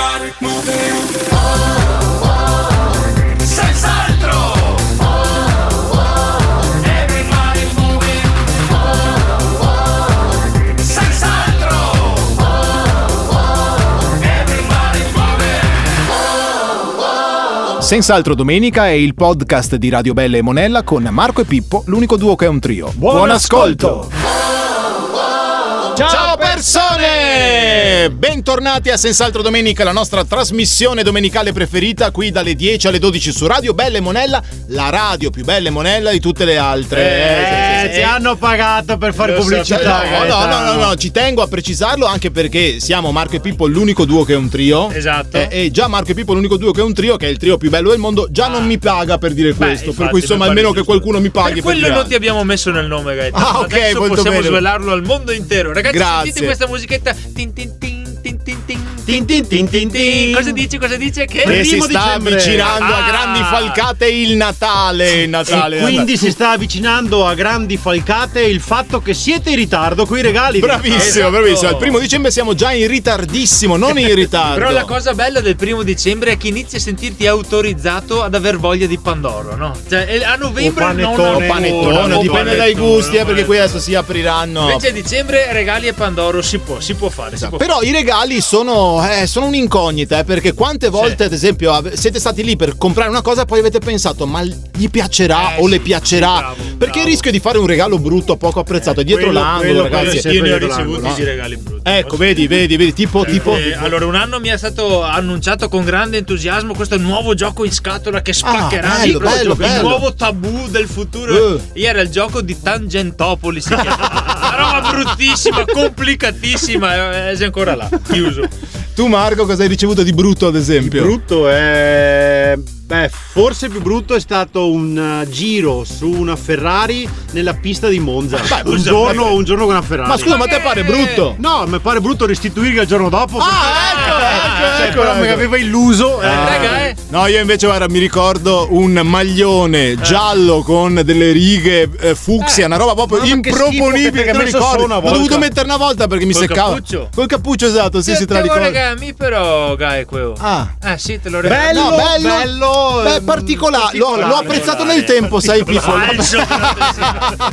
Everybody moving. Senz'altro. Everybody moving. Senz'altro. Everybody moving. Senz'altro domenica è il podcast di Radio Belle e Monella con Marco e Pippo, l'unico duo che è un trio. Buon ascolto! Ciao persone! Bentornati a Senz'altro Domenica, la nostra trasmissione domenicale preferita, qui dalle 10 alle 12 su Radio Belle e Monella, la radio più bella e monella di tutte le altre. Ci hanno pagato per fare pubblicità. No, ci tengo a precisarlo anche perché siamo Marco e Pippo l'unico duo che è un trio. Esatto. E già Marco e Pippo l'unico duo che è un trio, che è il trio più bello del mondo, già non mi paga per dire questo. Infatti, per cui insomma almeno che qualcuno mi paghi per quello dire non ti abbiamo messo nel nome, Gaetano. Ah, ok, adesso molto possiamo bene. svelarlo al mondo intero. Ragazzi, Grazie. sentite questa musichetta. Tin tin tin tin tin tin. Tin tin tin tin tin. Cosa dice? Che Che si primo sta dicembre. avvicinando a grandi falcate il Natale. E quindi si sta avvicinando a grandi falcate il fatto che siete in ritardo con i regali. Bravissimo, Esatto. bravissimo. Il 1° dicembre siamo già in ritardissimo, non in ritardo. Però la cosa bella del 1° dicembre è che inizi a sentirti autorizzato ad aver voglia di pandoro, no? Cioè a novembre panettone, panettone, dipende dai gusti, perché qui adesso si apriranno. Invece a dicembre regali e pandoro si può fare. Esatto. Però i regali sono un'incognita, perché quante volte, ad esempio, siete stati lì per comprare una cosa e poi avete pensato, ma gli piacerà o le piacerà? Perché il rischio di fare un regalo brutto, poco apprezzato, è dietro l'angolo, ragazzi. Io ne ho ricevuti di regali brutti. Ecco, vedi, tipo. Allora, un anno mi è stato annunciato con grande entusiasmo questo nuovo gioco in scatola che spaccherà bello. il nuovo tabù del futuro. Era il gioco di Tangentopoli, si chiama. Una roba bruttissima, complicatissima, è ancora là, chiuso. Tu Marco cosa hai ricevuto di brutto, ad esempio? Brutto è... forse più brutto è stato un giro su una Ferrari nella pista di Monza. Un giorno con una Ferrari. Ma scusa, ma te pare brutto? No, mi pare brutto restituirla il giorno dopo. Ecco. Però mi aveva illuso. No, io invece guarda, mi ricordo un maglione giallo con delle righe fucsia, una roba proprio improponibile che mi ricordo. L'ho dovuto mettere una volta perché mi seccava. Cappuccio? Col cappuccio, esatto, sì, te la ricordo. Mi però, Gai, quello. Sì, te lo ricordo. Bello. Beh, particolare. L'ho apprezzato nel tempo, sai, Pippo.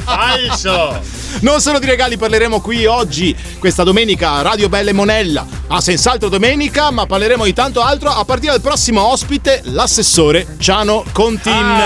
Falso. Non solo di regali parleremo qui oggi, questa domenica a Radio Belle e Monella, a Senz'altro Domenica, ma parleremo di tanto altro a partire dal prossimo ospite, l'assessore Ciano Contin.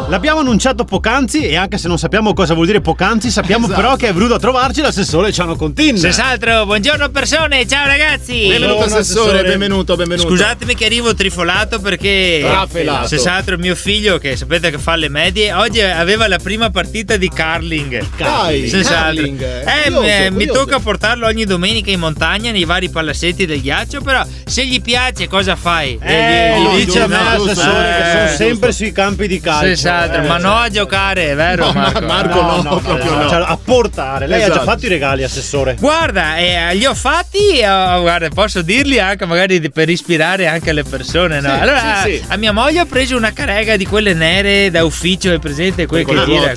L'abbiamo annunciato poc'anzi e anche se non sappiamo cosa vuol dire poc'anzi, sappiamo però che è venuto a trovarci l'assessore Ciano Contin. Senz'altro, buongiorno persone, ciao ragazzi. Benvenuto assessore, benvenuto. Scusatemi che arrivo trifolato perché Trafelato. Senz'altro mio figlio, che sapete che fa le medie, oggi aveva la prima partita di curling. Dai, Senz'altro. curling. Mi tocca portarlo ogni domenica in montagna nei vari pallasetti del ghiaccio, però se gli piace cosa fai? Lo dice a me giusto, l'assessore che sono giusto. sempre sui campi di calcio. Senz'altro, ma no a giocare, è vero? No, Marco no, proprio no. Cioè, a portare. Lei ha già fatto i regali, assessore? Guarda, li ho fatti, guarda, posso dirli anche magari per ispirare anche le persone, no? Allora, sì. a mia moglie ho preso una carrega di quelle nere da ufficio, è presente? Quelle che gira.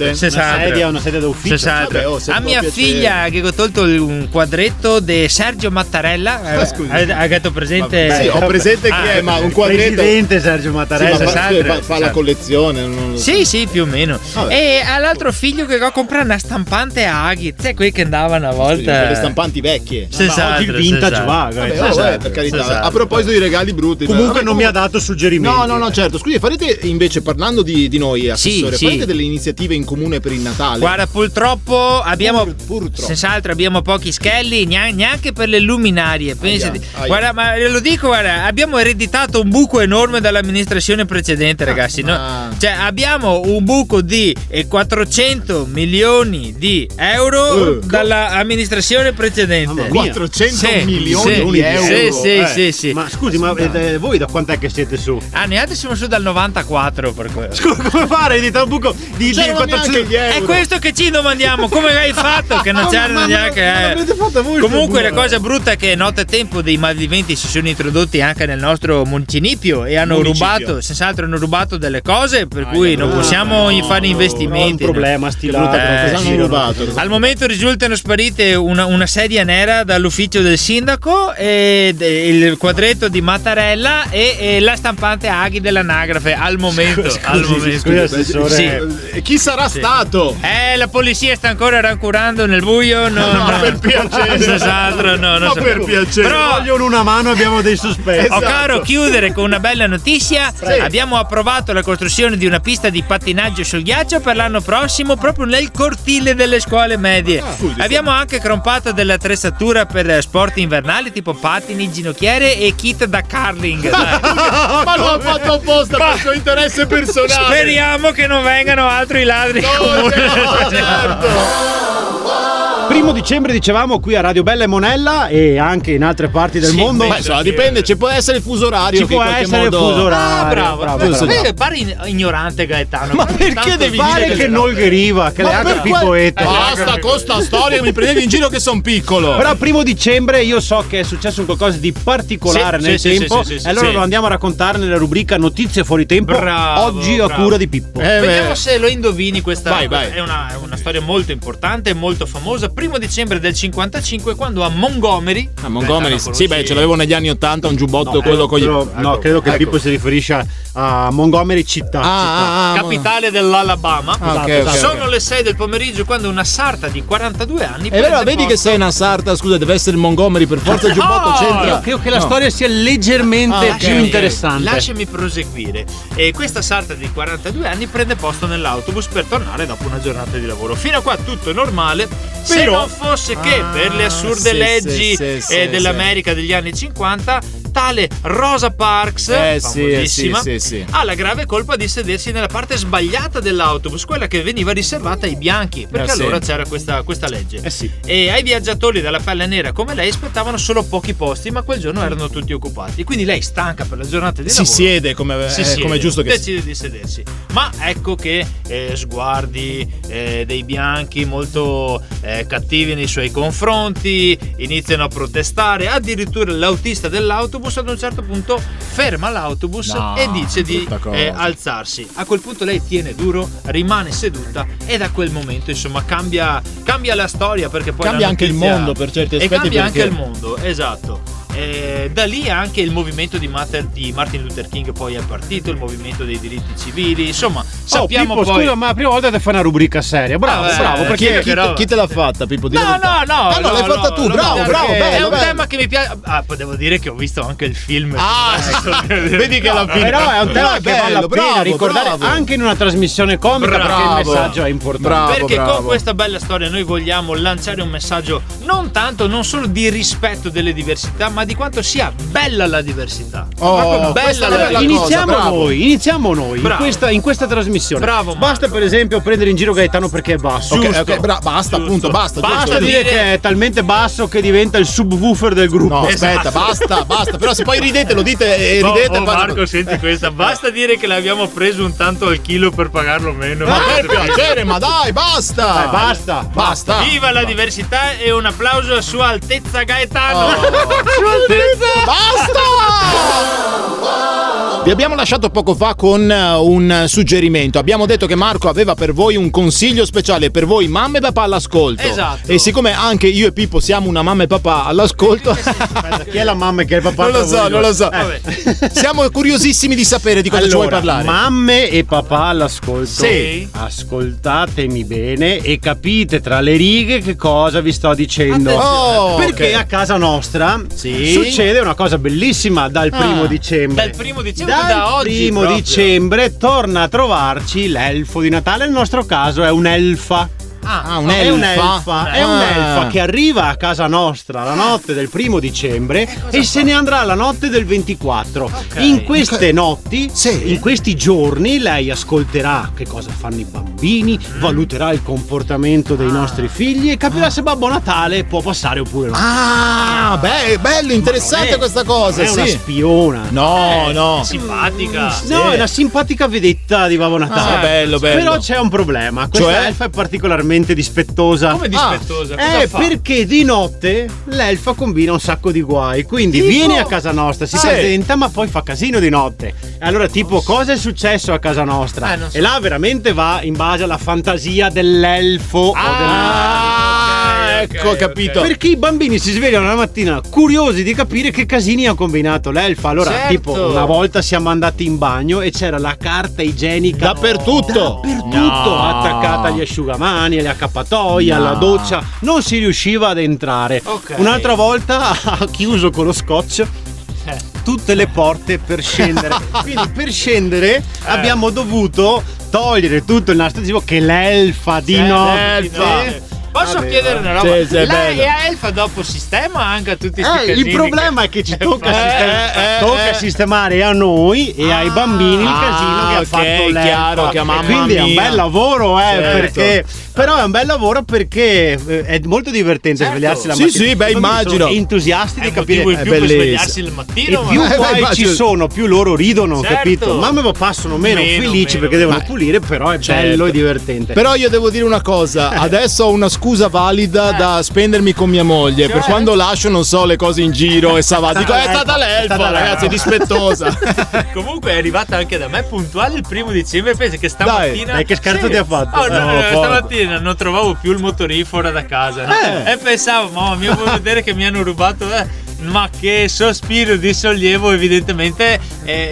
Una sedia da ufficio. Vabbè, se A può mia piacere. figlia che ho tolto un quadretto di Sergio Mattarella. Hai detto presente? Sì, ho presente chi è, ma un quadretto. Presidente Sergio Mattarella. Sì, ma Sandra. fa la collezione. Non lo so. Sì, più o meno. Vabbè. E all'altro figlio che ho comprato una stampante a Aghi, sai quelli che andavano una volta. Quelle stampanti vecchie. Oggi il vintage va. Per carità. A proposito di regali brutti. Comunque non mi ha dato suggerimenti. No, certo. Scusi, farete invece, parlando di noi, assessore, Sì. farete delle iniziative in comune per il Natale? Guarda, purtroppo abbiamo Purtroppo. senz'altro abbiamo pochi schelli, neanche per le luminarie. Pensati. Ahia. Guarda, ma lo dico, guarda, abbiamo ereditato un buco enorme dall'amministrazione precedente, ragazzi. No? Cioè, abbiamo un buco di 400 milioni di euro dall'amministrazione precedente. 400 milioni di euro. Sì. Ma scusi, ma voi da quant'è che siete su? Noi altri siamo su dal 94 per quello. Come fare a editare un buco di C'erano neanche gli euro. È questo che ci domandiamo, come hai fatto che non c'erano neanche. l'avete fatta voi, Comunque la buco. cosa brutta è che nottetempo dei malviventi si sono introdotti anche nel nostro municipio e hanno rubato, senz'altro hanno rubato delle cose per cui non possiamo fare investimenti. Un problema stilato. cosa hanno rubato? Al momento risultano sparite una sedia nera dall'ufficio del sindaco, e il quadretto di Mattarella e la stampante Aghi dell'anagrafe. Al momento. Scusi, assessore. Sì. Chi sarà stato? La polizia sta ancora rancurando nel buio. No, per piacere. Senz'altro, no. Ma per piacere. Però Vogliono una mano, abbiamo dei sospetti. ho caro chiudere con una bella notizia. Abbiamo approvato la costruzione di una pista di pattinaggio sul ghiaccio per l'anno prossimo, proprio nel cortile delle scuole medie. Abbiamo anche crompato dell'attrezzatura per sport invernali tipo pattini, ginocchiere e kit da curling. Ma lo ha fatto apposta per il suo interesse personale. Speriamo che non vengano altri ladri comuni. Certo. 1 dicembre dicevamo qui a Radio Bella e Monella e anche in altre parti del mondo. Ma insomma, dipende, ci può essere il fuso orario. Ci che può in qualche essere il modo... fuso orario. Bravo. Pare ignorante Gaetano. Ma perché devi Pare dire che Nolgheriva, che le ha per Pippoetta. Basta con sta storia, mi prendevi in giro che son piccolo. Però 1 dicembre io so che è successo un qualcosa di particolare nel tempo e allora lo andiamo a raccontare nella rubrica Notizie fuori tempo. Oggi a cura di Pippo. Vediamo se lo indovini questa. Vai. È una storia molto importante e molto famosa. 1 dicembre del 55, quando a Montgomery. Sì, ce l'avevo negli anni 80, un giubbotto quello con gli... No, credo che Pippo si riferisca a Montgomery città. Capitale dell'Alabama. Ok. Sono le 6 del pomeriggio quando una sarta di 42 anni. È vero, vedi che sei una sarta, scusa, deve essere il Montgomery, per forza il giubbotto c'entra. Io credo che la storia sia leggermente più interessante. Lasciami proseguire. E questa sarta di 42 anni prende posto nell'autobus per tornare dopo una giornata di lavoro. Fino a qua tutto normale, se non fosse che per le assurde leggi dell'America degli anni 50, tale Rosa Parks, famosissima, ha la grave colpa di sedersi nella parte sbagliata dell'autobus, quella che veniva riservata ai bianchi, perché allora c'era questa legge. E ai viaggiatori dalla pelle nera come lei aspettavano solo pochi posti, ma quel giorno erano tutti occupati. Quindi lei, stanca per la giornata di lavoro, si siede come è giusto che decide di sedersi. Ma ecco che sguardi dei bianchi molto cattivi nei suoi confronti iniziano a protestare. Addirittura l'autista dell'autobus ad un certo punto ferma l'autobus e dice di alzarsi. A quel punto lei tiene duro, rimane seduta e da quel momento insomma cambia la storia, perché poi cambia anche il mondo per certi aspetti, e cambia anche il mondo, esatto. Da lì anche il movimento di Martin Luther King poi è partito, il movimento dei diritti civili, insomma sappiamo Pippo, poi. Scusa, ma la prima volta che fai una rubrica seria, bravo, perché chi te l'ha fatta, Pippo? No, l'hai fatta tu, bravo, è un tema che mi piace. Poi devo dire che ho visto anche il film. Vedi che alla fine. Però è un tema che vale la pena ricordare anche in una trasmissione comica, perché il messaggio è importante. Perché con questa bella storia noi vogliamo lanciare un messaggio non solo di rispetto delle diversità, ma di quanto sia bella la diversità. Iniziamo noi in questa trasmissione. Bravo, basta per esempio prendere in giro Gaetano perché è basso. Basta. Basta dire che è talmente basso che diventa il subwoofer del gruppo. No, aspetta, basta. Però se poi ridete, lo dite e ridete. Marco, senti questa. Basta dire che l'abbiamo preso un tanto al chilo per pagarlo meno. Ma per piacere, ma dai, basta. Basta. Viva la diversità e un applauso a Sua Altezza Gaetano. Basta! Vi abbiamo lasciato poco fa con un suggerimento. Abbiamo detto che Marco aveva per voi un consiglio speciale per voi mamme e papà all'ascolto. Esatto. E siccome anche io e Pippo siamo una mamma e papà all'ascolto, chi è la mamma e chi è il papà? Non lo so. Siamo curiosissimi di sapere di cosa ci vuoi parlare. Mamme e papà all'ascolto. Sì. Ascoltatemi bene e capite tra le righe che cosa vi sto dicendo. Perché a casa nostra succede una cosa bellissima dal 1 dicembre. Da oggi. Dal 1 dicembre torna a trovarci l'elfo di Natale. Nel nostro caso è un'elfa. È un'elfa che arriva a casa nostra la notte del 1 dicembre e se ne andrà la notte del 24. In queste notti, in questi giorni, lei ascolterà che cosa fanno i bambini, valuterà il comportamento dei nostri figli e capirà se Babbo Natale può passare oppure no. Bello, interessante questa cosa. È una spiona. No. Simpatica. No, è una simpatica vedetta di Babbo Natale. Bello. Però c'è un problema. Questa elfa è particolarmente veramente dispettosa. Come dispettosa? Cosa fa? Perché di notte l'elfa combina un sacco di guai. Quindi viene a casa nostra, si presenta, ma poi fa casino di notte. E allora, tipo, cosa è successo a casa nostra? Non so. E là veramente va in base alla fantasia dell'elfo o ecco, capito. Perché i bambini si svegliano la mattina curiosi di capire che casini ha combinato l'elfa. Allora, Certo. tipo, una volta siamo andati in bagno e c'era la carta igienica Dappertutto. attaccata agli asciugamani, agli accappatoi, alla doccia. Non si riusciva ad entrare. Ok. Un'altra volta ha chiuso con lo scotch tutte le porte per scendere. Quindi per scendere abbiamo dovuto togliere tutto il nastro adesivo che l'elfa di notte. Posso Vabbè, chiedere una roba? Sì, sì, è Lei bello. è elfa dopo sistema anche a tutti questi casini. Il problema è che ci tocca, eh. sistemare a noi e ai bambini il casino che ha fatto l'elfa. chiaro, che a mamma E quindi è un mia. bel lavoro, Certo. perché però è un bel lavoro perché è molto divertente svegliarsi la Sì, mattina. sì, beh, I bambini immagino. sono entusiasti di È capire. motivo in più per bellissimo. svegliarsi il E mattino. più ma- guai ci immagino. sono, più loro ridono, Certo. capito? Ma me lo passano meno felici perché devono pulire, però è bello e divertente. Però io devo dire una cosa, adesso ho una scusa valida da spendermi con mia moglie, per quando lascio, non so, le cose in giro e sa va, dico è stata l'elfa, ragazzi, è dispettosa. Comunque è arrivata anche da me puntuale il 1 dicembre. Pensa che stamattina. Dai, che scherzo ti ha fatto? Oh, no, No, porco. stamattina non trovavo più il motorino fuori da casa. No? E pensavo, mamma mia, vuoi vedere che mi hanno rubato? Ma che sospiro di sollievo, evidentemente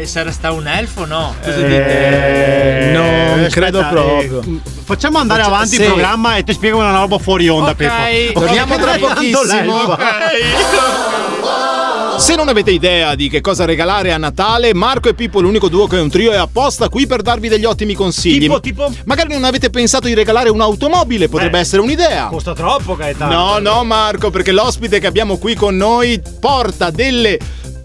sarà sta un elfo, no? Cosa dite? Non credo proprio. Facciamo andare avanti sì. il programma e ti spiego una roba fuori onda, Ok. Peppo. Torniamo tra pochissimo. Se non avete idea di che cosa regalare a Natale, Marco e Pippo, l'unico duo che è un trio, è apposta qui per darvi degli ottimi consigli. Tipo? Magari non avete pensato di regalare un'automobile, potrebbe essere un'idea. Costa troppo, Gaetano. No, Marco, perché l'ospite che abbiamo qui con noi porta delle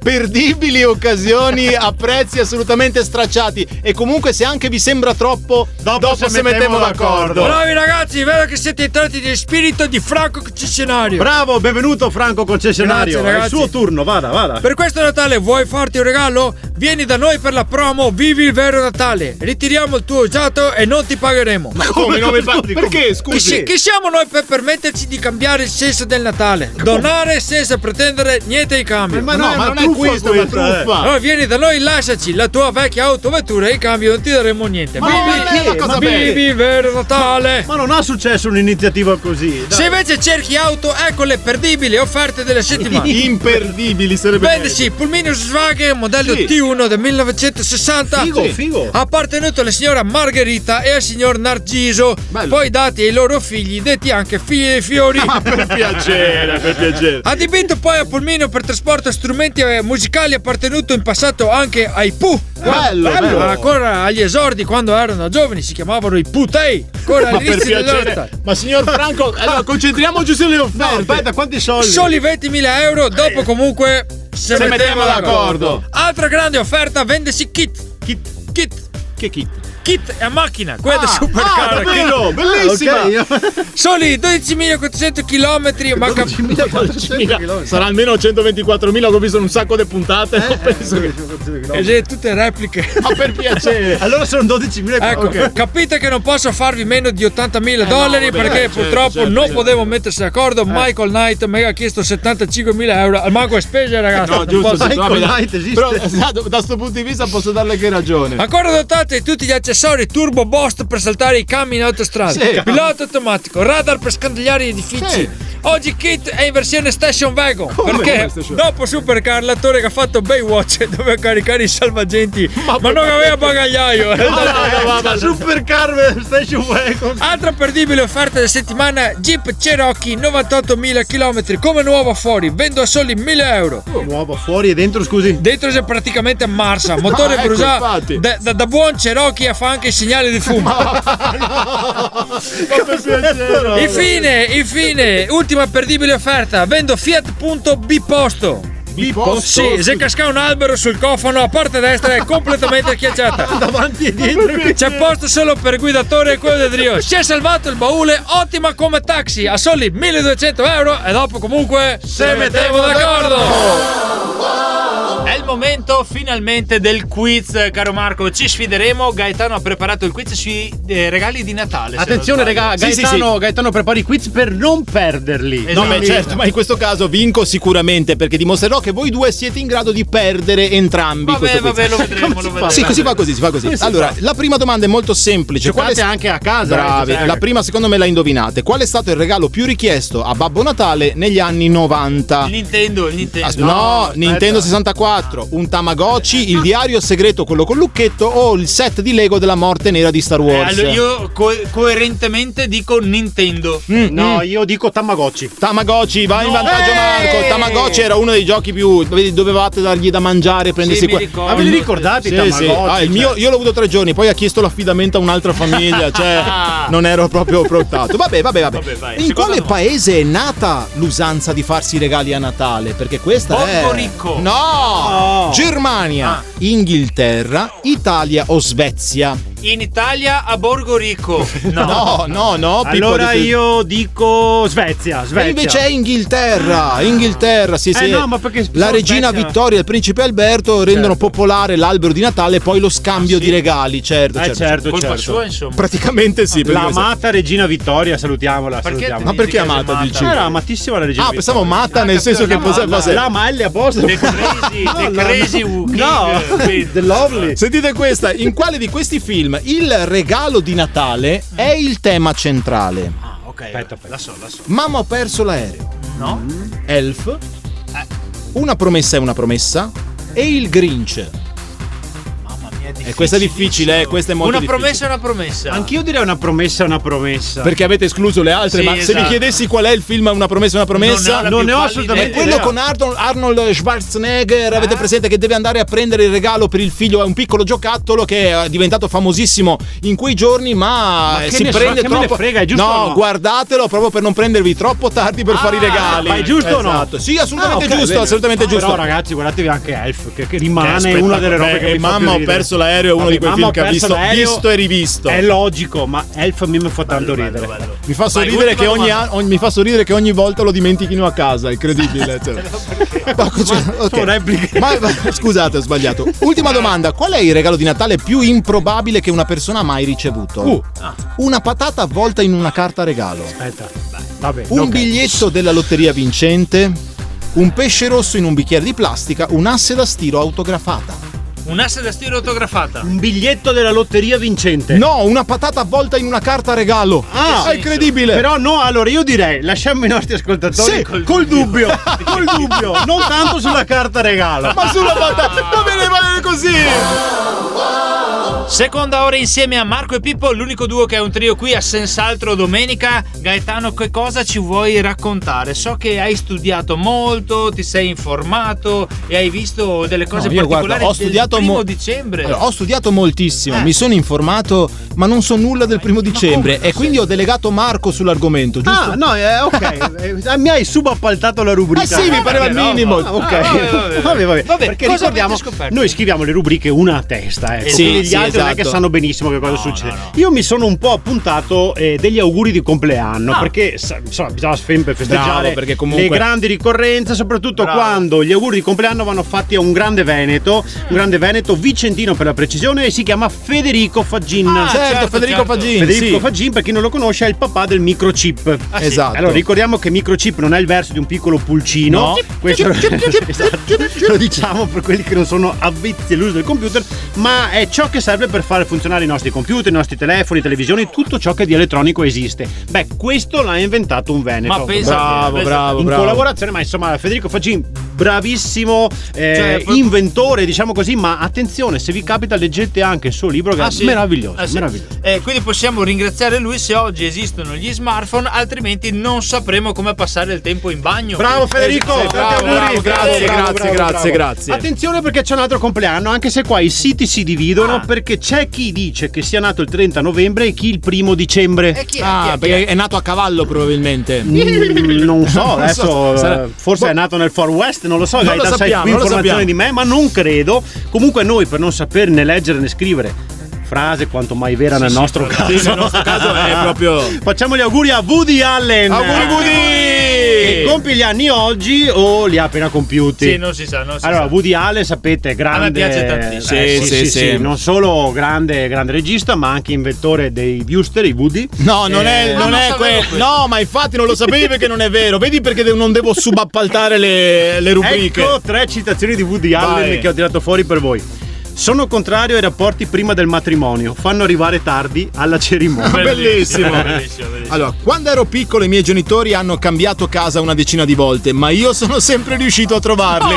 perdibili occasioni a prezzi assolutamente stracciati. E comunque, se anche vi sembra troppo, dopo se mettiamo d'accordo. Bravi ragazzi, vedo che siete entrati di spirito di Franco concessionario. Bravo, benvenuto Franco concessionario. Grazie, È il ragazzi. suo turno, vada. Per questo Natale vuoi farti un regalo? Vieni da noi per la promo Vivi il vero Natale. Ritiriamo il tuo usato e non ti pagheremo. Ma come non mi paghi? Perché? Scusi. Chi siamo noi per permetterci di cambiare il senso del Natale? Donare senza pretendere niente in cambio. Ma No, ma non è questa una truffa. Allora vieni da noi, lasciaci la tua vecchia autovettura e in cambio non ti daremo niente. Ma non è una cosa bella. Vivi il vero Natale. Ma non ha successo un'iniziativa così. Se invece cerchi auto, ecco le perdibili offerte della settimana. Imperdibili sarebbe. Vendici Pulminus Volkswagen modello Sì. T1 del 1960. Figo. Appartenuto alla signora Margherita e al signor Narciso, Bello. poi dati ai loro figli, detti anche figli dei fiori. Ma per piacere, per piacere. Adibito poi a Pulmino per trasporto strumenti musicali, appartenuto in passato anche ai Pooh. Bello. Ancora agli esordi, quando erano giovani, si chiamavano i Putei. Ancora Ma per all'inizio piacere. dell'ora. Ma signor Franco, allora concentriamoci sulle No, offerte. aspetta, quanti soldi? Soli 20.000 euro, dopo comunque se mettiamo d'accordo. Altra grande offerta, vendesi kit. Che kit? Kit a macchina, quella supercar. davvero? Bellissima. Soli 12.400 km, ma Sarà almeno 124.000, che ho visto un sacco di puntate. Non penso che... tutte repliche. Ma per piacere. Allora sono 12.000. Ecco, Ok. capite che non posso farvi meno di 80.000 dollari vabbè, perché certo, purtroppo certo, non certo. potevo mettersi d'accordo. Michael Knight mi ha chiesto 75.000 euro al manco a spese, ragazzi. No, non giusto, posso. giusto. Michael Vabbè, Knight esiste. Però da sto punto di vista posso darle che ragione. Ancora dotate di tutti gli accessori Turbo Boost per saltare i cammi in autostrada, Sì. pilota automatico, radar per scandagliare gli edifici. Sì. Oggi Kit è in versione Station Wagon perché Station? dopo Supercar l'attore che ha fatto Baywatch doveva caricare i salvagenti ma non aveva bagagliaio. Supercar Station Wagon. Altra perdibile offerta della settimana, Jeep Cherokee 98.000 km come nuovo fuori, vendo a soli 1.000 euro. Nuovo fuori e dentro, scusi. Dentro c'è praticamente Marsa, motore per ecco, usare infatti. da buon Cherokee fa anche i segnali di fumo. Infine, ultima perdibile offerta, vendo Fiat Punto Biposto. Sì, se casca un albero sul cofano, la parte destra è completamente schiacciata. Davanti e dietro. C'è posto solo per guidatore e quello del trio. Si è salvato il baule, ottima come taxi, a soli 1.200 euro e dopo comunque se mettiamo d'accordo. È il momento finalmente del quiz, caro Marco. Ci sfideremo. Gaetano ha preparato il quiz sui regali di Natale. Attenzione, Gaetano prepara i quiz per non perderli. Esatto. No, beh, certo, ma in questo caso vinco sicuramente perché dimostrerò che voi due siete in grado di perdere entrambi. Vabbè, questo quiz. lo vedremo. Sì, si fa così. Allora, la prima domanda è molto semplice. Giocate anche a casa. Bravi. La prima, secondo me, la indovinate. Qual è stato il regalo più richiesto a Babbo Natale negli anni 90? Il Nintendo. Nintendo 64, un Tamagotchi, il diario segreto, quello con lucchetto, o il set di Lego della morte nera di Star Wars? Allora io coerentemente dico Nintendo. No, io dico Tamagotchi. Tamagotchi, va in vantaggio Marco. Tamagotchi era uno dei giochi più. Dovevate dargli da mangiare, prendersi mi ricordo. Ma ve li ricordate i Tamagotchi? Sì. Il mio, io l'ho avuto 3 giorni, poi ha chiesto l'affidamento a un'altra famiglia, cioè non ero proprio portato. Vabbè. Vai. In quale paese è nata l'usanza di farsi i regali a Natale? Perché questa Borgo Ricco. No! Germania, Inghilterra, Italia o Svezia? In Italia a Borgo Ricco. No. Allora io dico Svezia. E invece è Inghilterra, sì. No, ma perché la regina Svezia? Vittoria e il principe Alberto rendono popolare l'albero di Natale e poi lo scambio di regali, certo. Colpa sua, insomma. Praticamente sì. L'amata regina Vittoria, salutiamola. Ma perché amata, dici? Era amatissima la regina Vittoria. Pensavo matta nel senso che fosse la L a posto. The Crazy King. No, The Lovely. Sentite questa, in quale di questi film il regalo di Natale è il tema centrale? Ok, aspetta. la so. Mamma ho perso l'aereo. No? Elf. Una promessa è una promessa. E il Grinch. Mamma mia, è difficile. E questa è difficile, questa è molto difficile. Una promessa. Anch'io direi una promessa. Perché avete escluso le altre, Sì, ma se esatto. vi chiedessi qual è il film Una promessa, Non ne ho assolutamente è quello con Arnold Schwarzenegger, avete presente, che deve andare a prendere il regalo per il figlio, è un piccolo giocattolo che è diventato famosissimo in quei giorni, ma che si ne so, prende che me troppo. ne frega, è giusto o no? Guardatelo proprio per non prendervi troppo tardi per fare i regali. Ma è giusto o no? Esatto. Sì, assolutamente ok, giusto, bene. assolutamente giusto. Però ragazzi, guardatevi anche Elf, che rimane una delle robe che mi fa Mamma più ho ridere. perso l'aereo, è uno di quei film che ha visto e rivisto. È logico, ma Elf a me mi fa tanto ridere. Bello. Mi fa sorridere che ogni volta lo dimentichino a casa, è incredibile. Sono repliche. Ma scusate, ho sbagliato. Ultima domanda: qual è il regalo di Natale più improbabile che una persona ha mai ricevuto? Una patata avvolta in una carta regalo. Aspetta. Vabbè, Un biglietto della lotteria vincente. Un pesce rosso in un bicchiere di plastica. Un'asse da stiro autografata. Un'asse da stiro autografata. Un biglietto della lotteria vincente. No, una patata avvolta in una carta regalo. È incredibile. Però no, allora io direi lasciamo i nostri ascoltatori Sì, col dubbio. Non tanto sulla carta regalo. Ma sulla patata non me ne vale così. Seconda ora insieme a Marco e Pippo, l'unico duo che è un trio qui a Senz'altro domenica. Gaetano, che cosa ci vuoi raccontare? So che hai studiato molto, ti sei informato e hai visto delle cose particolari del primo dicembre. Allora, ho studiato moltissimo, mi sono informato, ma non so nulla del primo dicembre e quindi ho delegato Marco sull'argomento, giusto? Ok. Mi hai subappaltato la rubrica. Sì, mi pareva il minimo. Ok. Vabbè. Perché cosa ricordiamo, avete scoperto? noi scriviamo le rubriche una a testa, ecco. Sì, Quindi gli altri non è esatto. che sanno benissimo che cosa succede. Io mi sono un po' appuntato degli auguri di compleanno, perché insomma bisogna sempre festeggiare. Bravo, perché comunque le grandi ricorrenze, soprattutto quando gli auguri di compleanno vanno fatti a un grande veneto vicentino per la precisione, e si chiama Federico Faggin. Certo, Federico Faggin. Federico sì. Faggin, per chi non lo conosce, è il papà del microchip. Esatto. Allora ricordiamo che microchip non è il verso di un piccolo pulcino. No. Questo esatto. Lo diciamo per quelli che non sono avvezzi all'uso del computer, ma è ciò che serve per fare funzionare i nostri computer, i nostri telefoni, televisioni, tutto ciò che di elettronico esiste. Beh, questo l'ha inventato un veneto. Ma pensa Bravo. In collaborazione, ma insomma Federico Faggin, bravissimo inventore, diciamo così, ma attenzione, se vi capita leggete anche il suo libro che è meraviglioso. Sì. Quindi possiamo ringraziare lui se oggi esistono gli smartphone, altrimenti non sapremo come passare il tempo in bagno. Bravo Federico, grazie. Attenzione, perché c'è un altro compleanno, anche se qua i siti si dividono, perché c'è chi dice che sia nato il 30 novembre e chi il 1 dicembre. Chi è? Perché è nato a cavallo probabilmente. Non so, adesso sarà- forse è nato nel Far West, non lo so, Non lo sai sappiamo, più non lo informazioni sappiamo. di me, ma non credo. Comunque noi, per non saper né leggere né scrivere, frase quanto mai vera nel nostro caso. Sì, nel nostro caso è proprio. Facciamo gli auguri a Woody Allen. Auguri Woody! che compie gli anni oggi o li ha appena compiuti? Sì, non si sa. Allora, Woody Allen, sapete, grande. A me piace tantissimo. Sì. Non solo grande regista, ma anche inventore dei Wuster, i Woody. No, non è quello. No, ma infatti non lo sapevi perché non è vero. Vedi perché non devo subappaltare le rubriche. Ecco 3 citazioni di Woody Allen che ho tirato fuori per voi. Sono contrario ai rapporti prima del matrimonio, fanno arrivare tardi alla cerimonia. Bellissimo. Allora, quando ero piccolo i miei genitori hanno cambiato casa una decina di volte, ma io sono sempre riuscito a trovarli.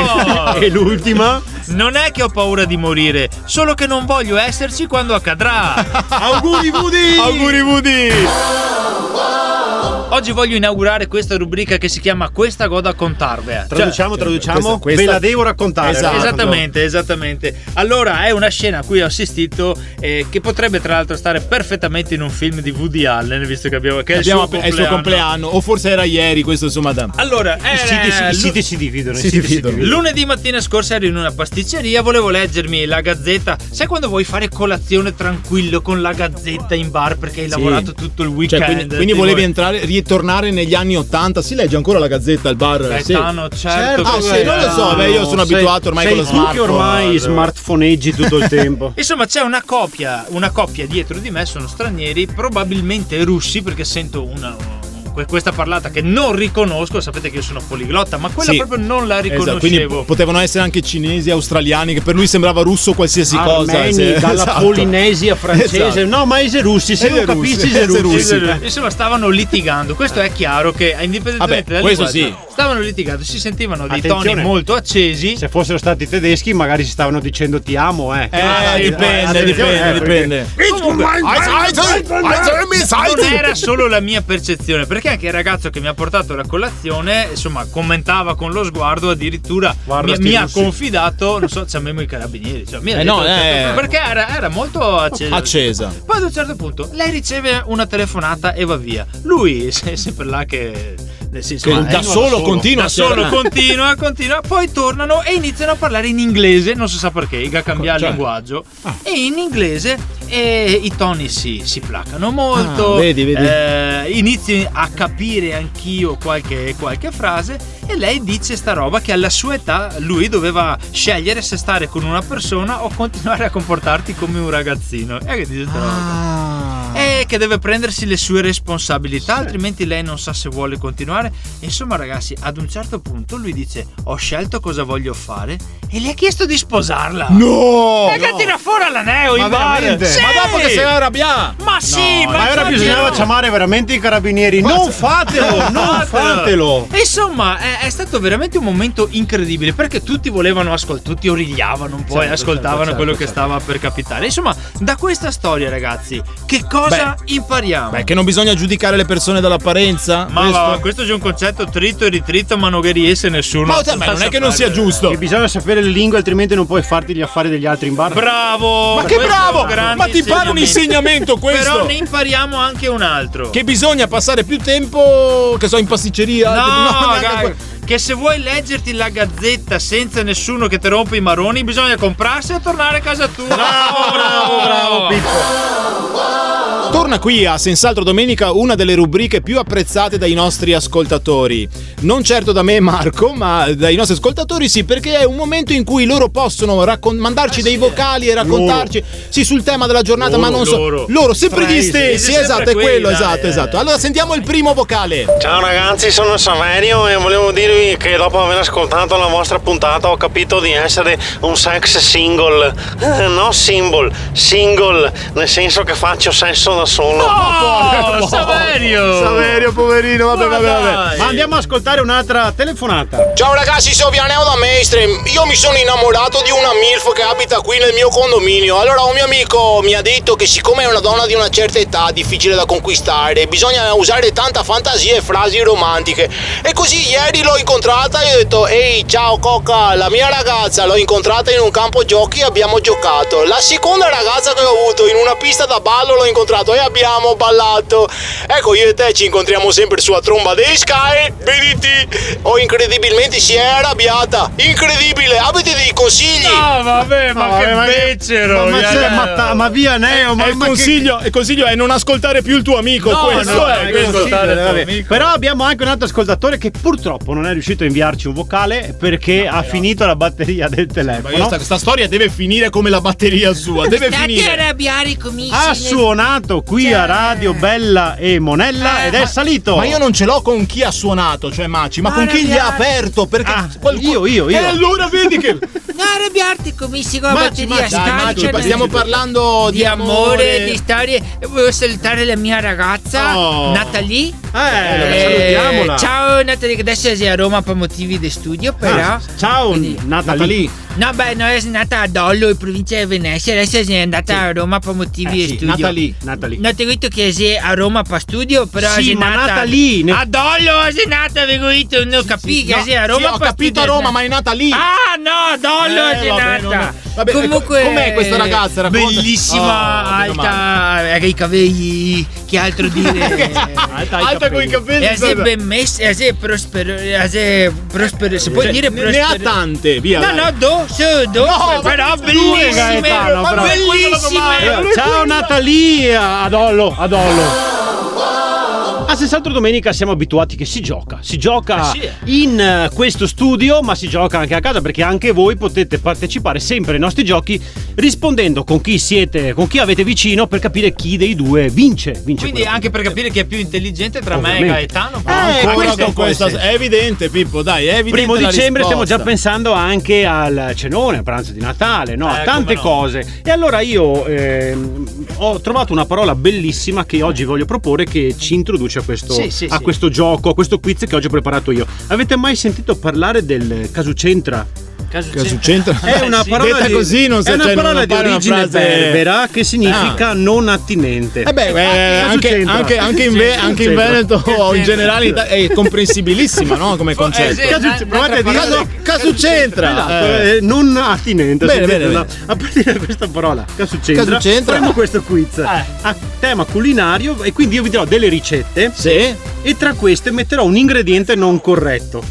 E l'ultima? Non è che ho paura di morire, solo che non voglio esserci quando accadrà. Auguri Woody! Auguri Woody! Oggi voglio inaugurare questa rubrica che si chiama Questa goda contarvea. Traduciamo. questa- Ve la devo raccontare. Esatto. Esattamente. Allora, è una scena a cui ho assistito che potrebbe tra l'altro stare perfettamente in un film di Woody Allen, visto che è il suo compleanno. O forse era ieri, questo insomma. Allora, I siti si dividono. lunedì mattina scorsa ero in una pasticceria, volevo leggermi la Gazzetta. Sai quando vuoi fare colazione tranquillo con la Gazzetta in bar perché hai lavorato tutto il weekend? Quindi volevi ritornare negli anni 80. Si legge ancora la Gazzetta al bar? Gaetano, Sì. certo. Ah sì, non lo so, io sono abituato ormai con lo smartphone. Che ormai smartphoneggi tutto il tempo. Insomma, c'è una coppia dietro di me, sono stranieri, probabilmente russi, perché sento questa parlata che non riconosco. Sapete che io sono poliglotta, ma quella proprio non la riconoscevo. Quindi potevano essere anche cinesi, australiani, che per lui sembrava russo qualsiasi cosa. Dalla Polinesia francese. Esatto. No, ma è russi, se non capisci è russi. Insomma, stavano litigando. Questo è chiaro che indipendentemente dal questo linguaggio, stavano litigando, si sentivano dei Attenzione, toni molto accesi. Se fossero stati tedeschi magari si stavano dicendo ti amo, Dipende. Non era solo la mia percezione, perché anche il ragazzo che mi ha portato la colazione, insomma, commentava con lo sguardo, addirittura mi ha confidato, non so, chiamiamo i carabinieri, cioè, mi ha detto, perché era molto accesa. Poi ad un certo punto lei riceve una telefonata e va via. Lui è sempre là che da solo continua, poi tornano e iniziano a parlare in inglese, non si sa perché, cambia il linguaggio, e in inglese i toni si placano molto. Vedi. Inizi a capire anch'io qualche frase, e lei dice sta roba che alla sua età lui doveva scegliere se stare con una persona o continuare a comportarti come un ragazzino. E che dice sta roba? E che deve prendersi le sue responsabilità, altrimenti lei non sa se vuole continuare. Insomma, ragazzi, ad un certo punto lui dice: ho scelto cosa voglio fare, e le ha chiesto di sposarla. No! E che tira fuori all'aneo in bar. Sì! Ma dopo che sei arrabbiato. Ma sì, ma ora bisognava chiamare veramente i carabinieri. Non fatelo. E insomma, è stato veramente un momento incredibile, perché tutti volevano ascoltare, tutti origliavano un po' e ascoltavano quello che stava per capitare. Insomma, da questa storia, ragazzi, che cosa impariamo? Che non bisogna giudicare le persone dall'apparenza. Ma questo è un concetto trito e ritritto, ma non riesce nessuno. Ma non è che non sia giusto. Che bisogna sapere le lingue, altrimenti non puoi farti gli affari degli altri in bar. Bravo! Ma che bravo! Ma ti pare un insegnamento questo? Però ne impariamo anche un altro. Che bisogna passare più tempo, che so, in pasticceria. Che se vuoi leggerti la Gazzetta senza nessuno che ti rompe i maroni, bisogna comprarsi e tornare a casa tua. Bravo Pippo. Torna qui a Senz'altro Domenica una delle rubriche più apprezzate dai nostri ascoltatori. Non certo da me, Marco, ma dai nostri ascoltatori sì, perché è un momento in cui loro possono mandarci dei vocali e raccontarci sul tema della giornata, ma non loro sempre gli stessi. Esatto, è quello, esatto. Allora sentiamo il primo vocale. Ciao ragazzi, sono Saverio e volevo dirvi che dopo aver ascoltato la vostra puntata ho capito di essere un sex single. No symbol, single, nel senso che faccio sesso da solo. Oh, Saverio, poverino, vabbè. Ma andiamo a ascoltare un'altra telefonata. Ciao ragazzi, sono Vianeo da Mestre. Io mi sono innamorato di una MILF che abita qui nel mio condominio. Allora un mio amico mi ha detto che siccome è una donna di una certa età, difficile da conquistare, bisogna usare tanta fantasia e frasi romantiche. E così ieri l'ho incontrata e ho detto: ehi, ciao Coca, la mia ragazza l'ho incontrata in un campo giochi e abbiamo giocato. La seconda ragazza che ho avuto in una pista da ballo l'ho incontrata cantato e abbiamo ballato. Ecco, io e te ci incontriamo sempre sulla tromba dei Sky, vediti? Oh, incredibilmente si è arrabbiata. Incredibile, avete dei consigli? No, vabbè, ma che becero. Ma via Neo, il consiglio è non ascoltare più il tuo amico. Però abbiamo anche un altro ascoltatore che purtroppo non è riuscito a inviarci un vocale perché ha finito la batteria del telefono. Questa storia deve finire come la batteria sua. Deve finire. Arrabbiare comici. Ha suonato qui a Radio Bella e Monella ed è salito. Ma io non ce l'ho con chi ha suonato, cioè Maci, ma con chi gli ha aperto? Perché io. E allora vedi che. Non arrabbiarti comici con la batteria Maci, stiamo parlando di amore, di storie. Volevo salutare la mia ragazza Natalie. Salutiamola. Ciao Natalie, che adesso sei a Roma per motivi di studio, però. Ciao quindi, Natalie. No, beh, no, è nata a Dollo, in provincia di Venezia. Adesso è andata a Roma per motivi di studio. Natalie. Non ti ho detto che sei a Roma per studio, però sì, sei ma nata lì. a Dollo, sei nata, avevo detto, non capisci che sei a Roma. Sì, ho capito a Roma, ma è nata lì. Ah, no, a Dollo sei nata. Vabbè, comunque, com'è questa ragazza? Racconta. Bellissima, alta, i capelli, che altro dire? alta con i capelli. E sei ben messa, e sei prospero, si può dire prospero. Ne ha tante, via. No, però bellissime. Bellissime. Ciao Natalia, Adollo. A Senz'altro Domenica siamo abituati che si gioca in questo studio, ma si gioca anche a casa, perché anche voi potete partecipare sempre ai nostri giochi rispondendo con chi avete vicino, per capire chi dei due vince. Quindi anche per capire chi è più intelligente tra me e Gaetano. Questo è evidente, Pippo, dai, è evidente. 1° dicembre stiamo già pensando anche al cenone, al pranzo di Natale, no? A tante cose. E allora io ho trovato una parola bellissima che oggi voglio proporre, che ci introduce a questo gioco, a questo quiz che oggi ho preparato io. Avete mai sentito parlare del casucentra? Casucentra è una parola detta così, non so, è una parola di origine berbera che significa non attinente. Anche in Veneto o in generale è comprensibilissima, no? Come concetto. Provate a dire casucentra, non attinente. Bene. A partire da questa parola casucentra faremo questo quiz a tema culinario, e quindi io vi darò delle ricette. Sì. E tra queste metterò un ingrediente non corretto.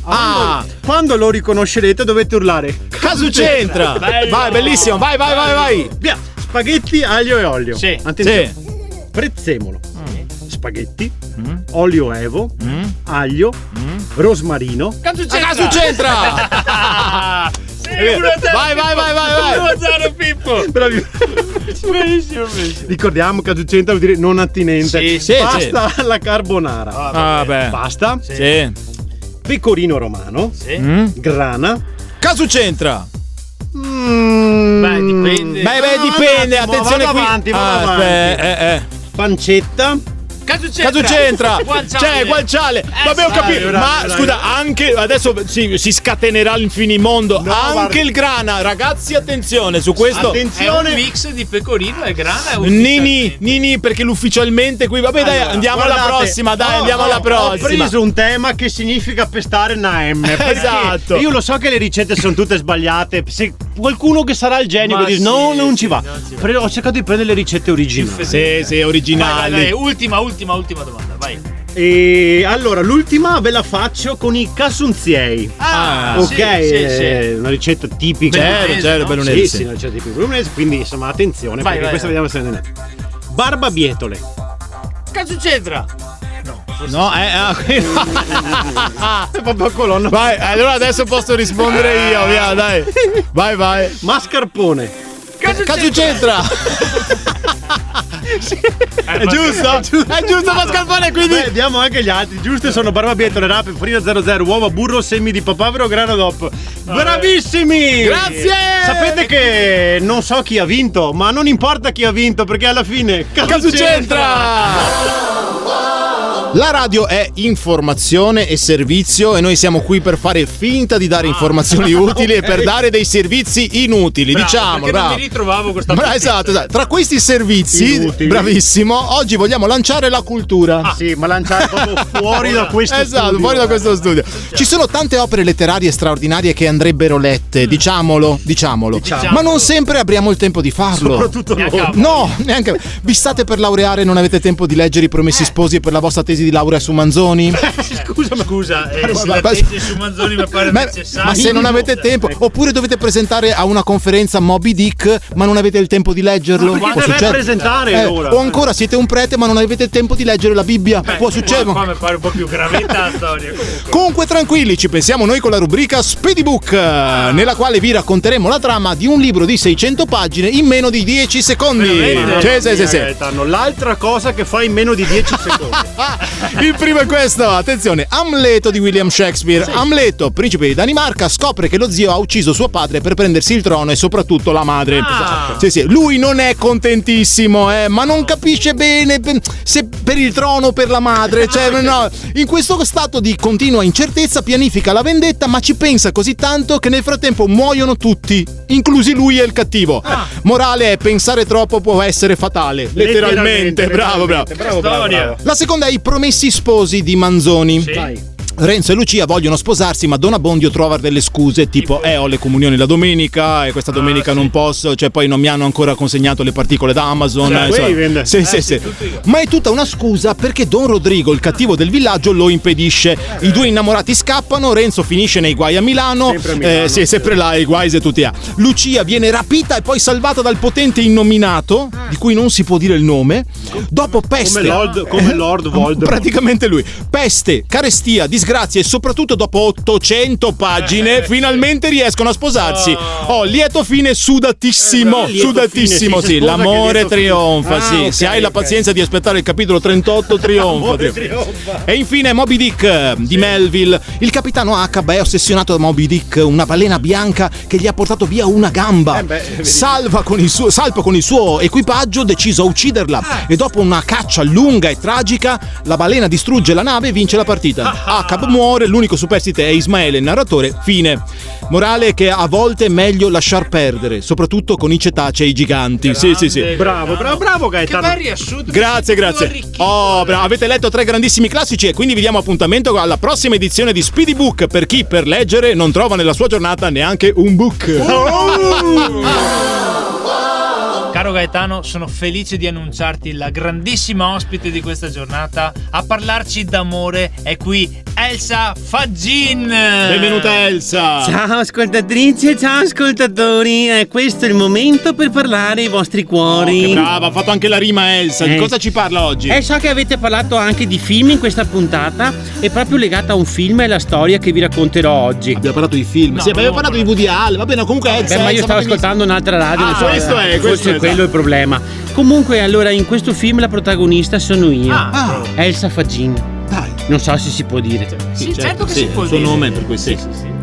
Quando lo riconoscerete dovete urlare casucentra. Vai, bellissimo. Vai. Via. Spaghetti, aglio e olio. Sì. Attenzione. Prezzemolo. Spaghetti, olio evo, aglio, rosmarino. Casucentra. Vai. 1-0 Pippo. Bravissimo. Ricordiamo che casucentra vuol dire non attinente. Sì, pasta alla carbonara. Pasta. Sì. Pecorino romano. Sì. Grana. Casucentra. Dipende. Dipende. Attenzione qui. Vado avanti. Pancetta. Casucentra. Guanciale. Vabbè, ho capito. Ma scusa, anche adesso si scatenerà l'infinimondo. Anche il grana, ragazzi, attenzione su questo. Attenzione. È un mix di pecorino e grana. Nini, perché ufficialmente qui. Vabbè, dai, andiamo alla prossima. Ho preso un tema che significa pestare una M. Esatto. Io lo so che le ricette sono tutte sbagliate. Se qualcuno che sarà il genio che dice non ci va. Però ho cercato di prendere le ricette originali. Sì, originali. Ultima domanda, vai. E allora l'ultima ve la faccio con i casunziei. Sì. Una ricetta tipica. Certo, bellunese. Sì, una ricetta tipica bellunese, quindi insomma attenzione, perché questa vediamo se ne è. Barbabietole. Casucentra. No, è proprio colonna. Vai, allora adesso posso rispondere io, via, dai. Vai. Mascarpone. Casucentra. È giusto mascarpone, quindi vediamo anche gli altri. Giuste sono barbabietole, rape, farina 00, uova, burro, semi di papavero, grana DOP. Bravissimi! Grazie! Sapete che non so chi ha vinto, ma non importa chi ha vinto, perché alla fine Casucentra! La radio è informazione e servizio e noi siamo qui per fare finta di dare informazioni utili e per dare dei servizi inutili, diciamo. Non mi ritrovavo questa esatto. Tra questi servizi, inutili, bravissimo, oggi vogliamo lanciare la cultura. Sì, ma lanciare proprio fuori da questo studio. Esatto, fuori da questo studio. Ci sono tante opere letterarie straordinarie che andrebbero lette, diciamolo. Ma non sempre abbiamo il tempo di farlo. Soprattutto noi. No, neanche. Vi state per laureare e non avete tempo di leggere I Promessi Sposi per la vostra tesi di laurea su Manzoni? Scusa, se la tesi su Manzoni mi pare necessario. Ma se non avete tempo, oppure dovete presentare a una conferenza Moby Dick, ma non avete il tempo di leggerlo. Ma Può deve succedere. presentare allora. O ancora siete un prete, ma non avete il tempo di leggere la Bibbia. Può succedere. Qua mi pare un po' più gravità la storia. Comunque tranquilli, ci pensiamo noi con la rubrica Speedy Book, nella quale vi racconteremo la trama di un libro di 600 pagine in meno di 10 secondi. Sì. L'altra cosa che fa in meno di 10 secondi. Il primo è questo, attenzione, Amleto di William Shakespeare. Amleto, principe di Danimarca, scopre che lo zio ha ucciso suo padre per prendersi il trono e soprattutto la madre. Sì, lui non è contentissimo, ma non capisce bene se per il trono o per la madre. No. In questo stato di continua incertezza pianifica la vendetta, ma ci pensa così tanto che nel frattempo muoiono tutti, inclusi lui e il cattivo. Morale è: pensare troppo può essere fatale. Letteralmente. Bravo. La seconda è I Promessi Sposi di Manzoni. Vai. Renzo e Lucia vogliono sposarsi, ma Don Abbondio trova delle scuse tipo ho le comunioni la domenica e questa domenica non posso, cioè poi non mi hanno ancora consegnato le particole da Amazon. Sì. Ma è tutta una scusa perché Don Rodrigo, il cattivo del villaggio, lo impedisce. I due innamorati scappano, Renzo finisce nei guai a Milano. Sempre là, i guai se tutti ha. Lucia viene rapita e poi salvata dal potente innominato, di cui non si può dire il nome. Dopo peste. Come Lord Voldemort. Praticamente lui. Peste, carestia, disgrazia e soprattutto dopo 800 pagine finalmente riescono a sposarsi. Lieto fine sudatissimo. Sì, l'amore trionfa. Se hai la pazienza di aspettare il capitolo 38 trionfa. E infine Moby Dick di Melville. Il capitano Ahab è ossessionato da Moby Dick, una balena bianca che gli ha portato via una gamba. Salpa con il suo equipaggio, deciso a ucciderla, e dopo una caccia lunga e tragica la balena distrugge la nave e vince la partita. Ahab muore, l'unico superstite è Ismaele, il narratore. Fine. Morale che a volte è meglio lasciar perdere, soprattutto con i cetacei giganti. Sì. Bravo Gaetano. Che bel riassunto. Grazie. Avete letto 3 grandissimi classici e quindi vi diamo appuntamento alla prossima edizione di Speedy Book per chi per leggere non trova nella sua giornata neanche un book. Caro Gaetano, sono felice di annunciarti la grandissima ospite di questa giornata. A parlarci d'amore è qui Elsa Faggin. Benvenuta Elsa. Ciao ascoltatrici e ciao ascoltatori. Questo è il momento per parlare ai vostri cuori. Che brava, ha fatto anche la rima Elsa. Di cosa ci parla oggi? So che avete parlato anche di film in questa puntata. È proprio legata a un film e la storia che vi racconterò oggi. Abbiamo parlato di film. Abbiamo parlato di Woody Allen. Va bene, comunque Elsa. Ma io stavo ascoltando un'altra radio. Questo è quello è il problema. Comunque, allora, in questo film la protagonista sono io, Elsa Faggin. Dai. Non so se si può dire. Sì, certo che si può il suo dire. nome per cui sì.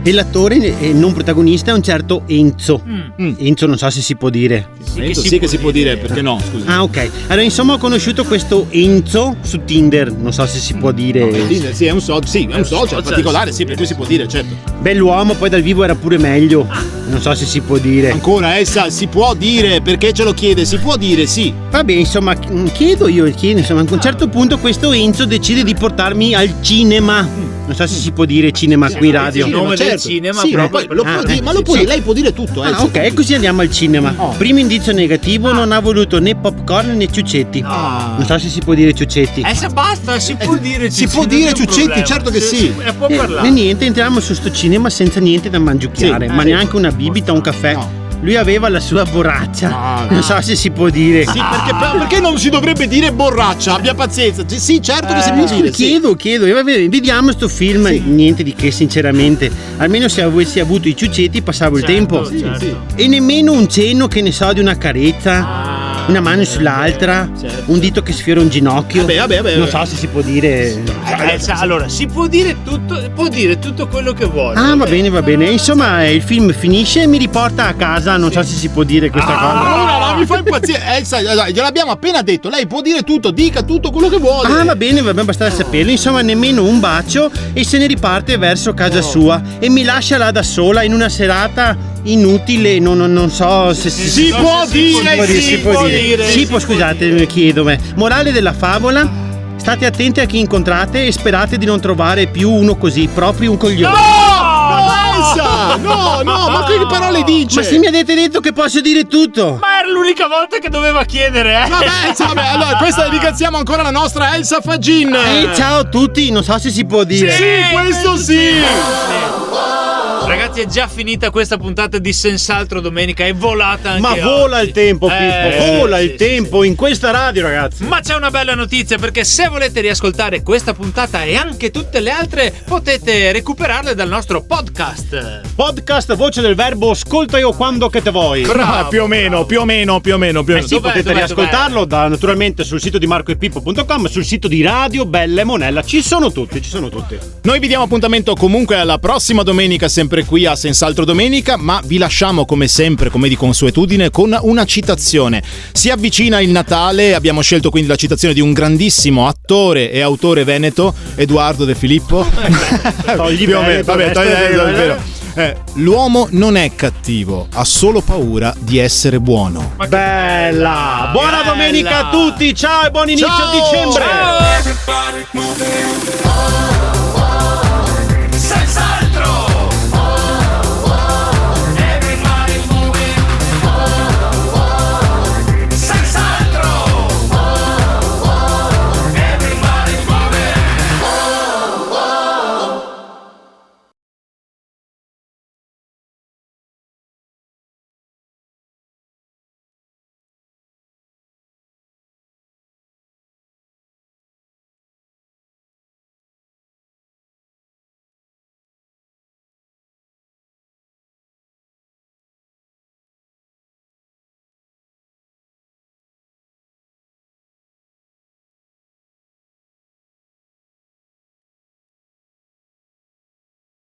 E l'attore non protagonista è un certo Enzo. Enzo non so se si può dire. Sì che si può dire, perché no? Scusa. Ok. Allora, insomma, ho conosciuto questo Enzo su Tinder. Non so se si può dire. Tinder, sì, è un social particolare, sì, per cui si può dire, certo. Bell'uomo, poi dal vivo era pure meglio. Non so se si può dire. Ancora, Elsa, si può dire, perché ce lo chiede? Si può dire, sì. Vabbè, insomma, chiedo, insomma, a un certo punto questo Enzo decide di portarmi al cinema. Non so se si può dire cinema qui in radio. Il nome del cinema, sì, ma lo può dire, lei può dire tutto. Ok, così andiamo al cinema. Primo indizio negativo, non ha voluto né popcorn né ciuccetti. Non so se si può dire ciuccetti. Se basta, si può dire ciuccetti. Si può dire ciuccetti, certo che sì. Può parlare. E niente, entriamo su sto cinema senza niente da mangiucchiare, ma neanche una bibita o un caffè. No. Lui aveva la sua borraccia. Non so se si può dire. Sì, perché non si dovrebbe dire borraccia? Abbia pazienza. Sì, certo che si può dire. Chiedo. Vediamo sto film. Niente di che, sinceramente. Almeno se avessi avuto i ciuccetti passavo il tempo. Sì. E nemmeno un cenno, che ne so, di una carezza. Una mano sull'altra, un dito che sfiora un ginocchio. Vabbè. Non so se si può dire. Allora, si può dire tutto quello che vuole. Va bene. Insomma, il film finisce e mi riporta a casa. Non so se si può dire questa cosa. No, mi fa impazzire. Elsa, gliel'abbiamo appena detto. Lei può dire tutto, dica tutto quello che vuole. Ah, va bene, basta saperlo. Insomma, nemmeno un bacio e se ne riparte verso casa sua e mi lascia là da sola in una serata inutile. Non so se si può dire. Si può, scusate, chiedo. Morale della favola: state attenti a chi incontrate e sperate di non trovare più uno così, proprio un coglione. Elsa! No, ma che parole dice? Ma se mi avete detto che posso dire tutto. Ma era l'unica volta che doveva chiedere, Vabbè, allora questa dedicaziamo ancora alla nostra Elsa Fagin. Ciao a tutti, non so se si può dire. Sì, questo sì. Ragazzi, è già finita questa puntata di Senz'altro Domenica, è volata anche Ma vola il tempo, Pippo, vola il tempo in questa radio, ragazzi. Ma c'è una bella notizia, perché se volete riascoltare questa puntata e anche tutte le altre, potete recuperarle dal nostro podcast. Podcast Voce del Verbo, ascolta io quando che te vuoi. Più o meno. Sì, potete riascoltarlo naturalmente sul sito di marcoepippo.com, sul sito di Radio Bella e Monella. Ci sono tutti. Noi vi diamo appuntamento comunque alla prossima domenica, sempre qui a Senz'altro Domenica, ma vi lasciamo come sempre, come di consuetudine, con una citazione. Si avvicina il Natale, abbiamo scelto quindi la citazione di un grandissimo attore e autore veneto, Edoardo De Filippo. Togli l'uomo non è cattivo, ha solo paura di essere buono. Bella! Buona domenica a tutti, ciao e buon inizio Ciao! dicembre! Ciao! Everybody move it.